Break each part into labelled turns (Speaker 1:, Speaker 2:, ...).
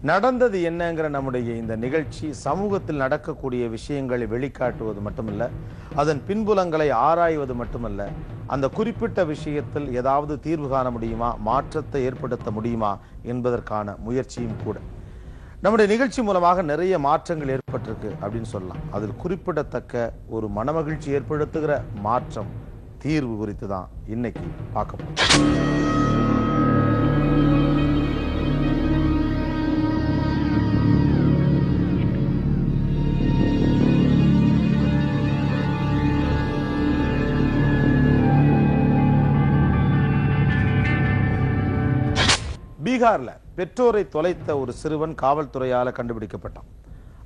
Speaker 1: நடந்தது என்னங்கிற நம்முடைய இந்த நிகழ்ச்சி சமூகத்தில் நடக்கக்கூடிய விஷயங்களை வெளிக்காட்டுவது மட்டுமல்ல, அதன் பின்புலங்களை ஆராய்வது மட்டுமல்ல, அந்த குறிப்பிட்ட விஷயத்தில் ஏதாவது தீர்வு காண முடியுமா, மாற்றத்தை ஏற்படுத்த முடியுமா என்பதற்கான முயற்சியும் கூட. நம்முடைய நிகழ்ச்சி மூலமாக நிறைய மாற்றங்கள் ஏற்பட்டிருக்கு அப்படின்னு சொல்லலாம். அதில் குறிப்பிடத்தக்க ஒரு மனமகிழ்ச்சி ஏற்படுத்துகிற மாற்றம், தீர்வு குறித்து தான் இன்னைக்கு பார்க்க போறோம். பீகார்ல பெற்றோரை தொலைத்த ஒரு சிறுவன் காவல்துறையால கண்டுபிடிக்கப்பட்டான்.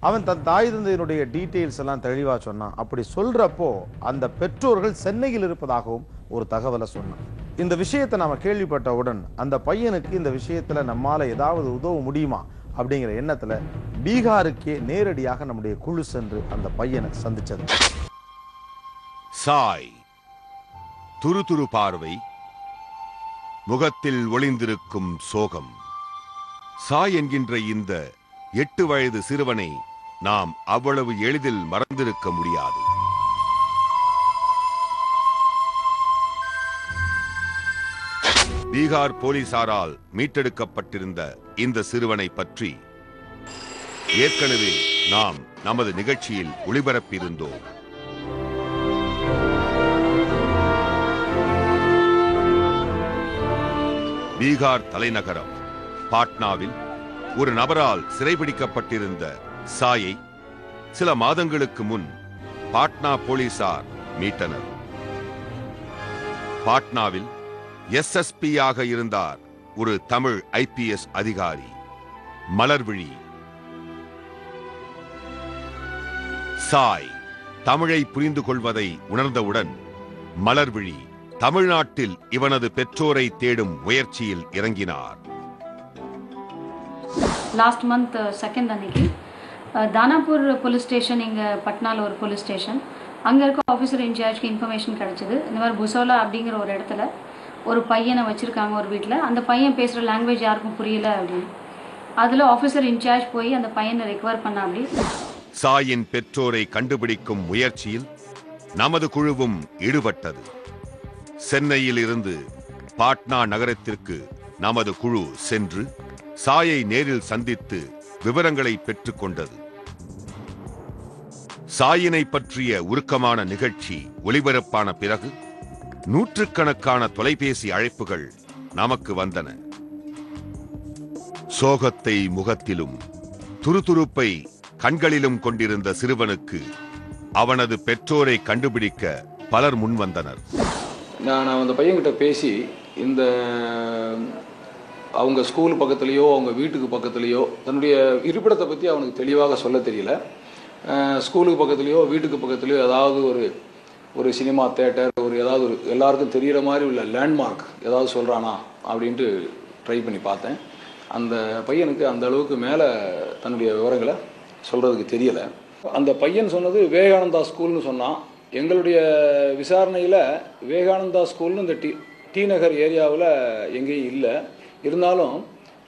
Speaker 1: அவன் தன் தாய் தந்தையினுடைய டீட்டெயில்ஸ் எல்லாம் தெளிவா சொன்னான். அப்படி சொல்றப்போ அந்த பெற்றோர்கள் சென்னையில் இருப்பதாகவும் ஒரு தகவலை சொன்னான். இந்த விஷயத்தை நாம கேள்விப்பட்டவுடன் அந்த பையனுக்கு இந்த விஷயத்துல நம்மால ஏதாவது உதவ முடியுமா அப்படிங்கிற எண்ணத்துல பீகாருக்கே நேரடியாக நம்முடைய குழு சென்று அந்த பையனை சந்திச்சது.
Speaker 2: சாய், துரு பார்வை, முகத்தில் ஒளிந்திருக்கும் சோகம். சாய் என்கின்ற இந்த 8 வயது சிறுவனை நாம் அவ்வளவு எளிதில் மறந்திருக்க முடியாது. பீகார் போலீசாரால் மீட்டெடுக்கப்பட்டிருந்த இந்த சிறுவனை பற்றி ஏற்கனவே நாம் நமது நிகழ்ச்சியில் ஒளிபரப்பியிருந்தோம். பீகார் தலைநகரம் பாட்னாவில் ஒரு நபரால் சிறைபிடிக்கப்பட்டிருந்த சாயை சில மாதங்களுக்கு முன் பாட்னா போலீசார் மீட்டனர். பாட்னாவில் SSP-யாக இருந்தார் ஒரு தமிழ் IPS அதிகாரி, மலர்விழி. சாய் தமிழை புரிந்து கொள்வதை உணர்ந்தவுடன் மலர்விழி தமிழ்நாட்டில் இவனது பெற்றோரை தேடும் முயற்சியில் இறங்கினார்.
Speaker 3: லாஸ்ட் மந்த் 2nd அன்னைக்கு தானாப்பூர் போலீஸ் ஸ்டேஷன், இங்கே பட்னாவில் ஒரு போலீஸ் ஸ்டேஷன், அங்கே இருக்க ஆஃபீஸர் இன்சார்ஜ்க்கு இன்ஃபர்மேஷன் கிடச்சிது. இந்த மாதிரி புசோலா அப்படிங்கிற ஒரு இடத்துல ஒரு பையனை வச்சுருக்காங்க ஒரு வீட்டில். அந்த பையன் பேசுகிற லாங்குவேஜ் யாருக்கும் புரியல அப்படின்னு. அதில் ஆஃபீஸர் இன்சார்ஜ் போய் அந்த பையனை ரெக்கவர் பண்ண. அப்படி
Speaker 2: சாயின் பெற்றோரை கண்டுபிடிக்கும் முயற்சியில் நமது குழுவும் ஈடுபட்டது. சென்னையில் இருந்து பாட்னா நகரத்திற்கு நமது குழு சென்று சாயை நேரில் சந்தித்து விவரங்களை பெற்றுக் கொண்டது. சாயினை பற்றிய உருக்கமான நிகழ்ச்சி ஒளிபரப்பான பிறகு நூற்றுக்கணக்கான தொலைபேசி அழைப்புகள் நமக்கு வந்தன. சோகத்தை முகத்திலும் துருதுருப்பை கண்களிலும் கொண்டிருந்த சிறுவனுக்கு அவனது பெற்றோரை கண்டுபிடிக்க பலர் முன்வந்தனர்.
Speaker 4: நான் அந்த பையன்கிட்ட பேசி இந்த அவங்க ஸ்கூல் பக்கத்துலேயோ அவங்க வீட்டுக்கு பக்கத்துலேயோ தன்னுடைய இருப்பிடத்தை பற்றி அவனுக்கு தெளிவாக சொல்ல தெரியல. ஸ்கூலுக்கு பக்கத்துலேயோ வீட்டுக்கு பக்கத்துலேயோ ஏதாவது ஒரு சினிமா தேட்டர், ஏதாவது ஒரு எல்லாருக்கும் தெரிகிற மாதிரி உள்ள லேண்ட்மார்க் ஏதாவது சொல்கிறானா அப்படின்ட்டு ட்ரை பண்ணி பார்த்தேன். அந்த பையனுக்கு அந்த அளவுக்கு மேலே தன்னுடைய விவரங்களை சொல்கிறதுக்கு தெரியலை. அந்த பையன் சொன்னது விவேகானந்தா ஸ்கூல்னு சொன்னான். எங்களுடைய விசாரணையில் விவேகானந்தா ஸ்கூல்னு இந்த டி நகர் ஏரியாவில் எங்கேயும் இல்லை. இருந்தாலும்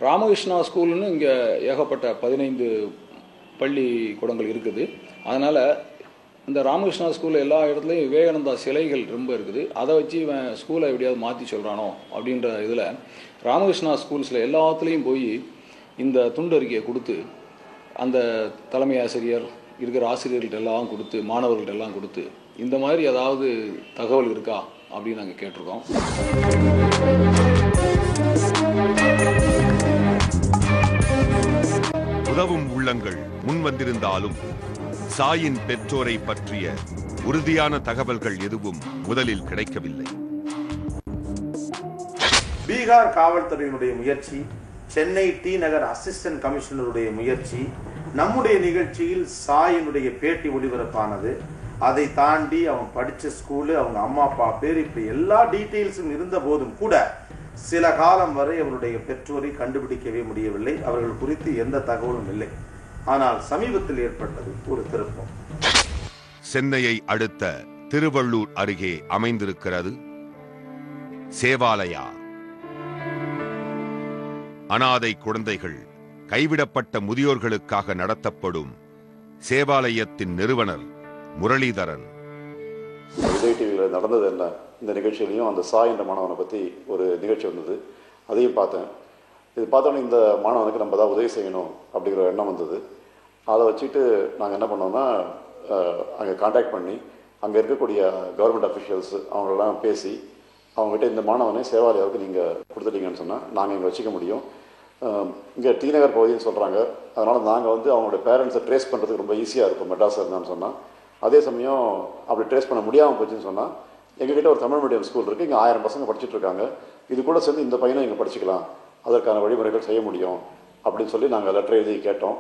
Speaker 4: ராமகிருஷ்ணா ஸ்கூல்னு இங்கே ஏகப்பட்ட 15 பள்ளிக்கூடங்கள் இருக்குது. அதனால் இந்த ராமகிருஷ்ணா ஸ்கூலில் எல்லா இடத்துலையும் விவேகானந்தா சிலைகள் ரொம்ப இருக்குது. அதை வச்சு இவன் ஸ்கூலை எப்படியாவது மாற்றி சொல்கிறானோ அப்படின்ற இதில் ராமகிருஷ்ணா ஸ்கூல்ஸில் எல்லாத்துலேயும் போய் இந்த துண்டு அறிக்கையை கொடுத்து அந்த தலைமை ஆசிரியர் இருக்கிற ஆசிரியர்கள்ட்ட எல்லாம் கொடுத்து மாணவர்கள்ட்ட எல்லாம் கொடுத்து இந்த மாதிரி ஏதாவது தகவல் இருக்கா அப்படின்னு நாங்கள் கேட்டிருக்கோம்.
Speaker 2: உதவும் உள்ளங்கள் முன் வந்திருந்தாலும் சாயின் பெற்றோரை பற்றிய உறுதியான தகவல்கள் எதுவும் முதலில் கிடைக்கவில்லை.
Speaker 1: பீகார் காவல்துறையினுடைய முயற்சி, சென்னை டி நகர் அசிஸ்டன்ட் கமிஷனருடைய முயற்சி, நம்முடைய நிகழ்ச்சியில் சாயினுடைய பேட்டி ஒளிபரப்பானது, அதை தாண்டி அவன் படித்த ஸ்கூலு, அவங்க அம்மா அப்பா பேர், இப்படி எல்லா டீட்டெயில்ஸும் இருந்த போதும் கூட சில காலம் வரை அவருடைய பெற்றோரை கண்டுபிடிக்கவே முடியவில்லை. அவர்கள் குறித்து எந்த தகவலும் இல்லை. ஆனால் சமீபத்தில் ஏற்பட்டது ஒரு திருப்பம்.
Speaker 2: சென்னையை அடுத்த திருவள்ளூர் அருகே அமைந்திருக்கிறது சேவாலயா. அனாதை குழந்தைகள் கைவிடப்பட்ட முதியோர்களுக்காக நடத்தப்படும் சேவாலயத்தின் நிறுவனர் முரளிதரன்.
Speaker 5: விஜய் டிவியில் நடந்தது என்ன, இந்த நிகழ்ச்சியிலையும் அந்த சாய் என்ற மாணவனை பற்றி ஒரு நிகழ்ச்சி வந்தது, அதையும் பார்த்தேன். இது பார்த்தோன்னே இந்த மாணவனுக்கு நம்ம தான் உதவி செய்யணும் அப்படிங்கிற ஒரு எண்ணம் வந்தது. அதை வச்சுட்டு நாங்கள் என்ன பண்ணோம்னா, அங்கே கான்டாக்ட் பண்ணி அங்கே இருக்கக்கூடிய கவர்மெண்ட் அஃபிஷியல்ஸ் அவங்களெல்லாம் பேசி அவங்ககிட்ட இந்த மாணவனை சேவாலயாவுக்கு நீங்கள் கொடுத்துட்டீங்கன்னு சொன்னால் நாங்கள் இங்கே வச்சுக்க முடியும். இங்கே டி நகர் பகுதின்னு சொல்கிறாங்க, அதனால் நாங்கள் வந்து அவங்களோட பேரண்ட்ஸை ட்ரேஸ் பண்ணுறதுக்கு ரொம்ப ஈஸியாக இருக்கும் மெட்ராஸில் இருந்தான்னு சொன்னால். அதே சமயம் அப்படி ட்ரேஸ் பண்ண முடியாமல் போச்சுன்னு சொன்னால் எங்ககிட்ட ஒரு தமிழ் மீடியம் ஸ்கூல் இருக்குது, இங்கே 1000 பசங்க படிச்சுட்டு இருக்காங்க, இது கூட சேர்ந்து இந்த பையனை இங்கே படிச்சுக்கலாம், அதற்கான வழிமுறைகள் செய்ய முடியும் அப்படின்னு சொல்லி நாங்கள் லெட்டர் எழுதி கேட்டோம்.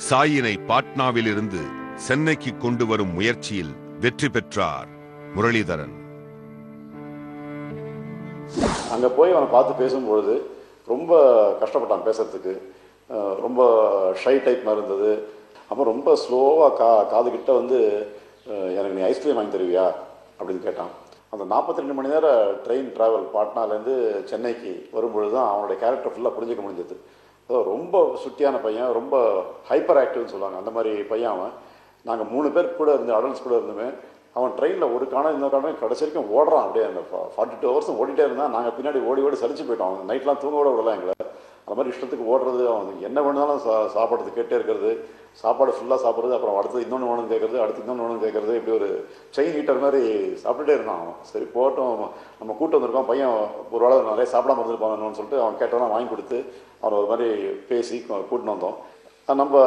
Speaker 2: சாயினை பாட்னாவில் இருந்து சென்னைக்கு கொண்டு வரும் முயற்சியில் வெற்றி பெற்றார் முரளிதரன்.
Speaker 5: அங்கே போய் அவனை பார்த்து பேசும்பொழுது ரொம்ப கஷ்டப்பட்டான் பேசுறதுக்கு, ரொம்ப ஷை டைப் மாதிரி இருந்தது. அப்புறம் ரொம்ப ஸ்லோவாக காதுகிட்ட வந்து எனக்கு நீ ஐஸ்கிரீம் வாங்கி தருவியா அப்படின்னு கேட்டான். அந்த 42 மணி நேரம் ட்ரெயின் ட்ராவல் பாட்னாலேருந்து சென்னைக்கு வரும்பொழுது தான் அவனுடைய கேரக்டர் ஃபுல்லாக புரிஞ்சிக்க முடிஞ்சது. ரொம்ப சுட்டியான பையன், ரொம்ப ஹைப்பர் ஆக்டிவ்னு சொல்லுவாங்க, அந்த மாதிரி பையன் அவன். நாங்கள் 3 பேர் கூட இருந்து அடல்ட்ஸ் கூட இருந்துமே அவன் ட்ரெயினில் ஒரு காணம் இந்த காணம் கடைசி வரைக்கும் ஓடுறான். அப்படியே அந்த 42 ஹவர்ஸ் ஓடிட்டே இருந்தான். நாங்கள் பின்னாடி ஓடி சலிச்சு போயிட்டோம். அவன் நைட்லாம் தூங்க கூட விடலாம் எங்களை. அந்த மாதிரி இஷ்டத்துக்கு ஓடுறது, அவன் என்ன வேணுனாலும் சாப்பிட்றது, கேட்டே இருக்கிறது, சாப்பாடு ஃபுல்லாக சாப்பிட்றது, அப்புறம் அடுத்து இன்னொன்று வேணும்னு கேட்குறது, அடுத்து இன்னொன்று வேணும்னு கேட்குறது, இப்படி ஒரு செயின் ஈட்டர் மாதிரி சாப்பிட்டுட்டே இருந்தான் அவன். சரி போட்டோம், நம்ம கூட்டு வந்திருக்கோம், பையன் ஒரு வேளை நிறைய சாப்பிடாம இருந்துருப்பாங்கன்னு சொல்லிட்டு அவன் கேட்டவனா வாங்கி கொடுத்து அவனை ஒரு மாதிரி பேசி கூட்டின்னு வந்தோம். நம்ம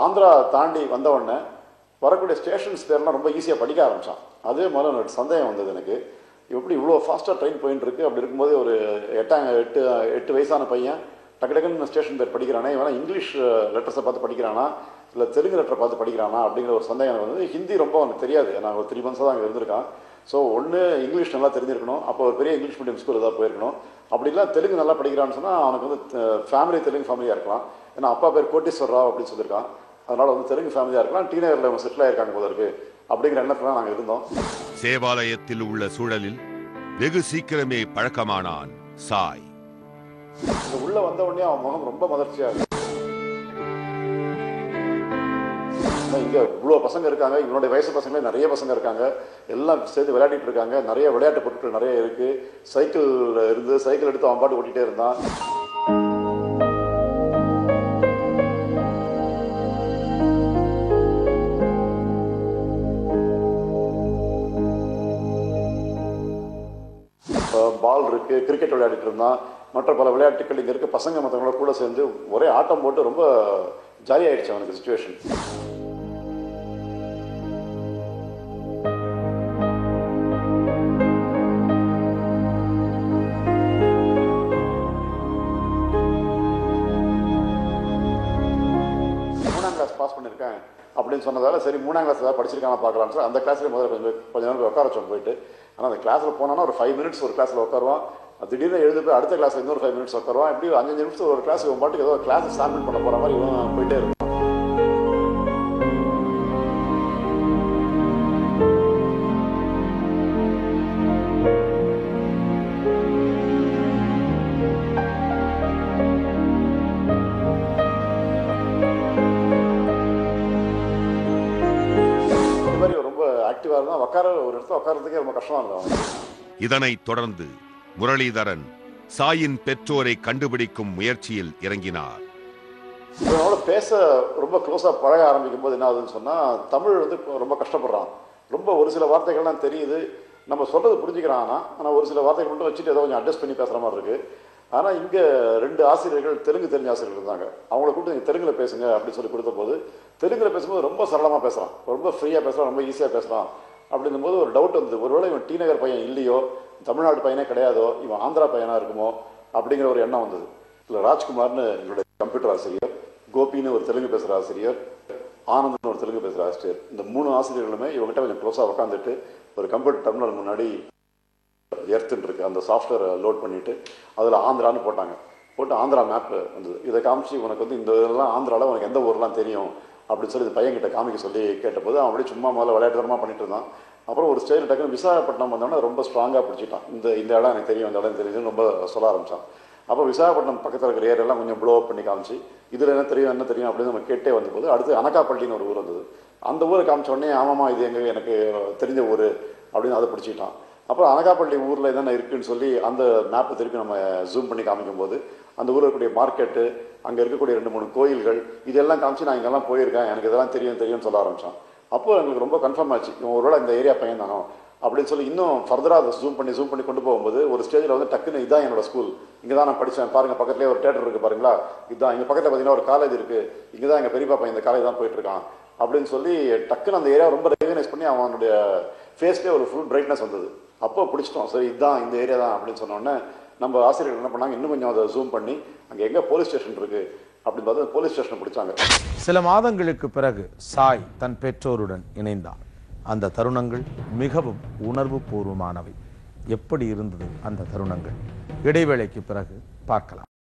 Speaker 5: ஆந்திரா தாண்டி வந்த உடனே வரக்கூடிய ஸ்டேஷன்ஸ் பேர்லாம் ரொம்ப ஈஸியாக படிக்க ஆரம்பித்தான். அதே மாதிரி எனக்கு சந்தேகம் வந்தது, எனக்கு எப்படி இவ்வளோ ஃபாஸ்ட்டாக ட்ரெயின் போயின்னு இருக்கு. அப்படி இருக்கும்போது ஒரு 8 வயசான பையன் டக்கு டக்குன்னு ஸ்டேஷன் பேர் படிக்கிறானே, இவனா இங்கிலீஷ் லெட்டர்ஸை பார்த்து படிக்கிறானா இல்லை தெலுங்கு லெட்டரை பார்த்து படிக்கிறானா அப்படிங்கிற ஒரு சந்தேகம் வந்து. ஹிந்தி ரொம்ப அவனுக்கு தெரியாது, நான் ஒரு 3 months தான் அங்கே இருந்திருக்கான். ஸோ ஒன்று இங்கிலீஷ் நல்லா தெரிஞ்சிருக்கணும், அப்போ ஒரு பெரிய இங்கிலீஷ் மீடியம் ஸ்கூல் ஏதாவது போயிருக்கணும். அப்படி இல்லை தெலுங்கு நல்லா படிக்கிறான்னு சொன்னால் அவனுக்கு வந்து ஃபேமிலி தெலுங்கு ஃபேமிலியாக இருக்கலாம். ஏன்னா அப்பா பேர் கோட்டீஸ்வரராவ் அப்படின்னு சொல்லியிருக்கான், அதனால் வந்து தெலுங்கு ஃபேமிலியாக இருக்கலாம், டி நகரில் அவங்க செட்டில் ஆயிருக்காங்க போல இருக்கு அப்படிங்கிற எண்ணத்தில் நாங்கள் இருந்தோம்.
Speaker 2: சேவாலயத்தில் உள்ள சூழலில் வெகு சீக்கிரமே பழக்கமானான் சாய்.
Speaker 5: உள்ள வந்த உடனே அவன் முகம் ரொம்ப மகிழ்ச்சியா இருக்கு. இங்க இவ்வளோ பசங்க இருக்காங்க, இவனுடைய வயசு பசங்களே நிறைய பசங்க இருக்காங்க, எல்லாம் சேர்ந்து விளையாடிட்டு இருக்காங்க, நிறைய விளையாட்டு பொருட்கள் நிறைய இருக்கு. சைக்கிள் எடுத்து அவன் பாட்டு ஓட்டிகிட்டே இருந்தான். பால் இருக்கு, கிரிக்கெட் விளையாடிட்டு இருந்தான், மற்ற பல விளையாட்டுகள் இங்கே இருக்க பசங்க மற்றவங்களோட கூட சேர்ந்து ஒரே ஆட்டம் போட்டு ரொம்ப ஜாலியாயிடுச்சு அவனுக்கு சிச்சுவேஷன். பாஸ் பண்ணியிருக்கேன் அப்படின்னு சொன்னதால சரி 3ஆம் கிளாஸ் ஏதாவது படிச்சிருக்காங்க பார்க்கலான்னு சொல்லி அந்த கிளாஸ்லேயே முதல்ல கொஞ்ச நேரம் உட்கார வச்சோம் போயிட்டு. ஆனால் அந்த கிளாஸில் போனோன்னா ஒரு 5 minutes ஒரு கிளாஸில் உட்காருவான், திடீர்னு எழுந்து போய் அடுத்த கிளாஸில் இன்னொரு 5 minutes உட்காருவான். இப்படி 5 நிமிஷம் ஒரு கிளாஸ் இவன் பாட்டுக்கு ஏதோ கிளாஸ் ஸ்டார்ட் பண்ண போகிற மாதிரி இவன் போயிட்டே இருக்கும். ஒரு இடத்துல உட்கார்றதுக்கே ரொம்ப கஷ்டமா இருக்கும்.
Speaker 2: இதனைத் தொடர்ந்து முரளிதரன் சாயின் பெற்றோரை கண்டுபிடிக்கும் முயற்சியில் இறங்கினார்.
Speaker 5: இதனோட பேச ரொம்ப க்ளோஸா பழக ஆரம்பிக்கும் போது என்ன ஆகுதுன்னு சொன்னா, தமிழ் வந்து ரொம்ப கஷ்டப்படுறான். ரொம்ப ஒரு சில வார்த்தைகள்லாம் தெரியுது, நம்ம சொல்றது புரிஞ்சுக்கிறான். ஆனால் ஒரு சில வார்த்தைகள் மட்டும் வச்சுட்டு ஏதோ கொஞ்சம் அட்ஜஸ்ட் பண்ணி பேசுற மாதிரி இருக்கு. ஆனால் இங்கே 2 ஆசிரியர்கள் தெலுங்கு தெரிஞ்ச ஆசிரியர்கள் இருந்தாங்க. அவங்கள கூப்பிட்டு நீங்கள் தெலுங்குல பேசுங்க அப்படின்னு சொல்லி கொடுத்த போது தெலுங்குல பேசும்போது ரொம்ப சரளமாக பேசுகிறான், ரொம்ப ஃப்ரீயாக பேசுகிறான், ரொம்ப ஈஸியாக பேசுகிறான். அப்படிங்கும்போது ஒரு டவுட் வந்தது, ஒருவேளை இவன் டி நகர் பையன் இல்லையோ, தமிழ்நாடு பையனே கிடையாதோ, இவன் ஆந்திரா பையனாக இருக்குமோ அப்படிங்கிற ஒரு எண்ணம் வந்தது. இல்லை ராஜ்குமார்னு எங்களுடைய கம்ப்யூட்டர் ஆசிரியர், கோபின்னு ஒரு தெலுங்கு பேசுகிற ஆசிரியர், ஆனந்த்னு ஒரு தெலுங்கு பேசுகிற ஆசிரியர், இந்த 3 ஆசிரியர்களுமே இவங்ககிட்ட கொஞ்சம் க்ளோஸாக உட்காந்துட்டு ஒரு கம்ப்யூட்டர் டெர்மினல் முன்னாடி எர்த்துன்னு இருக்கு அந்த சாஃப்ட்வேரை லோட் பண்ணிவிட்டு அதில் ஆந்திரான்னு போட்டாங்க. போட்டு ஆந்திரா மேப் வந்தது. இதை காமிச்சு உனக்கு வந்து இந்த இதெல்லாம் ஆந்திராவில் உனக்கு எந்த ஊர்லாம் தெரியும் அப்படின்னு சொல்லி இந்த பையன்கிட்ட காமிக்க சொல்லி கேட்டபோது அவன் அப்படியே சும்மா முதல்ல விளையாட்டுத்தனமாக பண்ணிட்டு இருந்தான். அப்புறம் ஒரு ஸ்டைல் டக்குன்னு விசாகப்பட்டினம் வந்தோடனே ரொம்ப ஸ்ட்ராங்காக பிடிச்சிட்டான். இந்த இடம் எனக்கு தெரியும், இந்த இடம் தெரியுதுன்னு ரொம்ப சொல்ல ஆரம்பித்தான். அப்போ விசாகப்பட்டினம் பக்கத்தில் இருக்கிற ஏரியெல்லாம் கொஞ்சம் ப்ளோ அப் பண்ணி காமிச்சு இதில் என்ன தெரியும் அப்படின்னு நம்ம கேட்டே வந்தபோது அடுத்து அனகாப்பள்ளின்னு ஒரு ஊர் வந்தது. அந்த ஊரை காமிச்ச உடனே ஆமாம்மா இது எனக்கு தெரிஞ்ச ஊர் அப்படின்னு அதை பிடிச்சிக்கிட்டான். அப்புறம் அனகாப்பள்ளி ஊரில் என்னென்ன இருக்குன்னு சொல்லி அந்த மேப்பை திருப்பி நம்ம ஜூம் பண்ணி காமிக்கும்போது அந்த ஊரில் இருக்கக்கூடிய மார்க்கெட்டு, அங்கே இருக்கக்கூடிய 2-3 கோயில்கள் இதெல்லாம் காமிச்சு நான் இங்கெல்லாம் போயிருக்கேன், எனக்கு இதெல்லாம் தெரியும்னு சொல்ல ஆரம்பித்தான். அப்போ எங்களுக்கு ரொம்ப கன்ஃபார்ம் ஆச்சு, இவன் ஒருவேளை இந்த ஏரியா பையன் தானோ அப்படின்னு சொல்லி இன்னும் ஃபர்தராக அதை ஜூம் பண்ணி கொண்டு போகும்போது ஒரு ஸ்டேஜில் வந்து டக்குன்னு இதான் என்னோட ஸ்கூல், இங்கே தான் நான் படித்தேன் பாருங்கள், பக்கத்துலேயே ஒரு தேட்டர் இருக்குது பாருங்களா, இதுதான் இங்கே பக்கத்தில் பார்த்தீங்கன்னா ஒரு காலேஜ் இருக்குது, இங்கே தான் எங்கள் பெரியப்பா பையன் இந்த காலேஜ் தான் போயிட்டுருக்கான் அப்படின்னு சொல்லி டக்குன்னு அந்த ஏரியா ரொம்ப ரெகனைஸ் பண்ணி அவனுடைய ஃபேஸ்லேயே ஒரு ஃபுல் பிரைட்னஸ் வந்தது. அப்போ பிடிச்சிட்டோம், சரி இதுதான் இந்த ஏரியா தான் அப்படின்னு சொன்னோடனே நம்ம ஆசிரியர்கள் என்ன பண்ணாங்க, இன்னும் கொஞ்சம் அதை ஜூம் பண்ணி அங்கே எங்கே போலீஸ் ஸ்டேஷன் இருக்குது அப்படின்னு பார்த்து போலீஸ் ஸ்டேஷனை பிடிச்சாங்க.
Speaker 1: சில மாதங்களுக்கு பிறகு சாய் தன் பெற்றோருடன் இணைந்தார். அந்த தருணங்கள் மிகவும் உணர்வு பூர்வமானவை. எப்படி இருந்தது அந்த தருணங்கள்? இடைவேளைக்கு பிறகு பார்க்கலாம்.